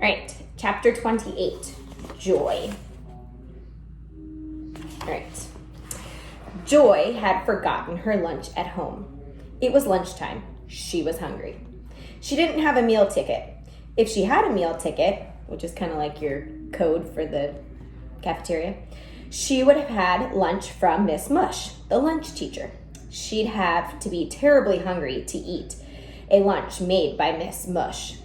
All right, chapter 28, Joy. All right. Joy had forgotten her lunch at home. It was lunchtime. She was hungry. She didn't have a meal ticket. If she had a meal ticket, which is kind of like your code for the cafeteria, she would have had lunch from Miss Mush, the lunch teacher. She'd have to be terribly hungry to eat a lunch made by Miss Mush.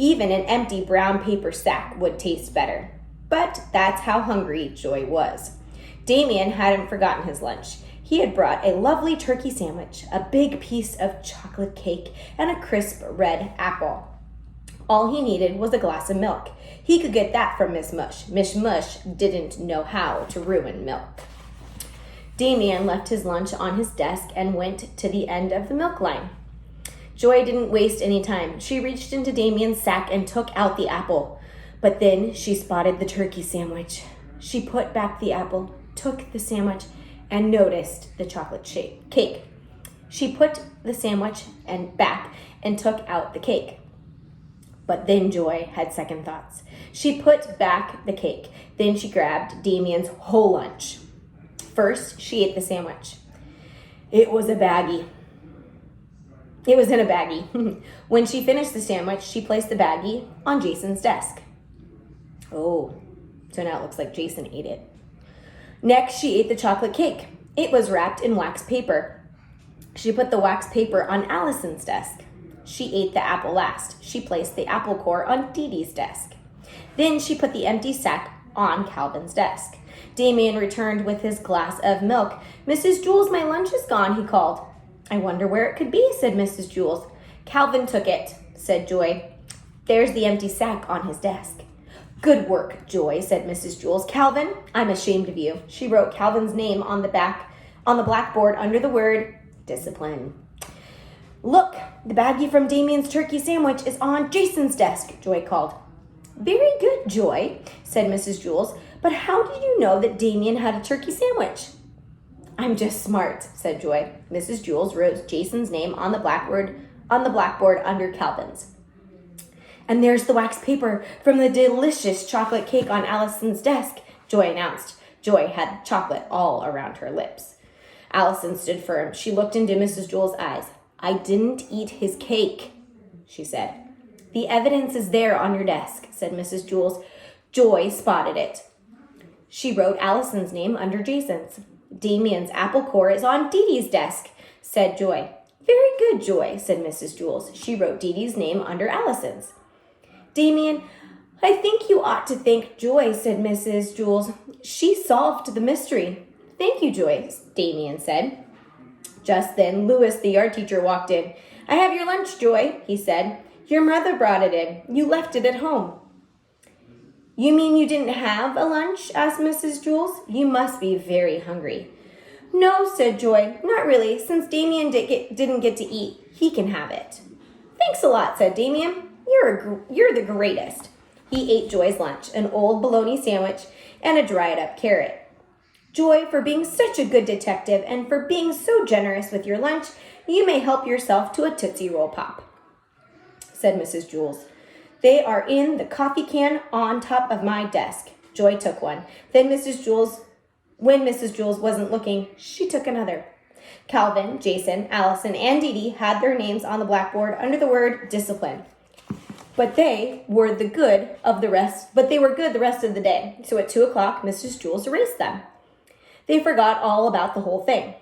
Even an empty brown paper sack would taste better. But that's how hungry Joy was. Damien hadn't forgotten his lunch. He had brought a lovely turkey sandwich, a big piece of chocolate cake, and a crisp red apple. All he needed was a glass of milk. He could get that from Miss Mush. Miss Mush didn't know how to ruin milk. Damien left his lunch on his desk and went to the end of the milk line. Joy didn't waste any time. She reached into Damien's sack and took out the apple. But then she spotted the turkey sandwich. She put back the apple, took the sandwich, and noticed the chocolate cake. She put the sandwich back and took out the cake. But then Joy had second thoughts. She put back the cake. Then she grabbed Damien's whole lunch. First, she ate the sandwich. It was in a baggie. When she finished the sandwich, she placed the baggie on Jason's desk. Oh, so now it looks like Jason ate it. Next, she ate the chocolate cake. It was wrapped in wax paper. She put the wax paper on Allison's desk. She ate the apple last. She placed the apple core on Dee Dee's desk. Then she put the empty sack on Calvin's desk. Damien returned with his glass of milk. "Mrs. Jules, my lunch is gone," he called. "I wonder where it could be," said Mrs. Jules. "Calvin took it," said Joy. "There's the empty sack on his desk." "Good work, Joy," said Mrs. Jules. "Calvin, I'm ashamed of you." She wrote Calvin's name on the blackboard under the word discipline. "Look, the baggie from Damien's turkey sandwich is on Jason's desk," Joy called. "Very good, Joy," said Mrs. Jules. "But how did you know that Damien had a turkey sandwich?" "I'm just smart," said Joy. Mrs. Jules wrote Jason's name on the blackboard under Calvin's. "And there's the wax paper from the delicious chocolate cake on Allison's desk," Joy announced. Joy had chocolate all around her lips. Allison stood firm. She looked into Mrs. Jules' eyes. "I didn't eat his cake," she said. "The evidence is there on your desk," said Mrs. Jules. Joy spotted it. She wrote Allison's name under Jason's. "Damien's apple core is on Dee Dee's desk," said Joy. "Very good, Joy," said Mrs. Jules. She wrote Dee Dee's name under Allison's. "Damien, I think you ought to thank Joy," said Mrs. Jules. "She solved the mystery." "Thank you, Joy," Damien said. Just then, Louis, the art teacher, walked in. "I have your lunch, Joy," he said. "Your mother brought it in. You left it at home." "You mean you didn't have a lunch?" asked Mrs. Jules. "You must be very hungry." "No," said Joy. "Not really. Since Damien didn't get to eat, he can have it." "Thanks a lot," said Damien. You're the greatest." He ate Joy's lunch, an old bologna sandwich and a dried-up carrot. "Joy, for being such a good detective and for being so generous with your lunch, you may help yourself to a Tootsie Roll Pop," said Mrs. Jules. "They are in the coffee can on top of my desk." Joy took one. Then when Mrs. Jules wasn't looking, she took another. Calvin, Jason, Allison, and Dee Dee had their names on the blackboard under the word discipline. But they were good the rest of the day. So at 2:00, Mrs. Jules erased them. They forgot all about the whole thing.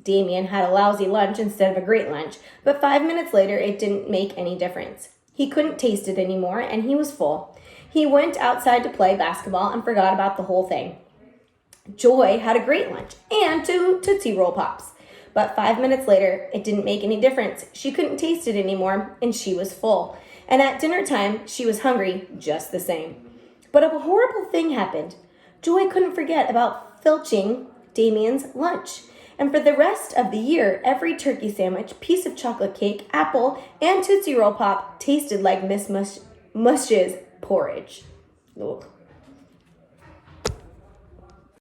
Damien had a lousy lunch instead of a great lunch, but 5 minutes later, it didn't make any difference. He couldn't taste it anymore, and he was full. He went outside to play basketball and forgot about the whole thing. Joy had a great lunch and 2 Tootsie Roll Pops. But 5 minutes later, it didn't make any difference. She couldn't taste it anymore, and she was full. And at dinner time, she was hungry just the same. But a horrible thing happened. Joy couldn't forget about filching Damien's lunch. And for the rest of the year, every turkey sandwich, piece of chocolate cake, apple, and Tootsie Roll Pop tasted like Miss Mush's porridge. Ugh.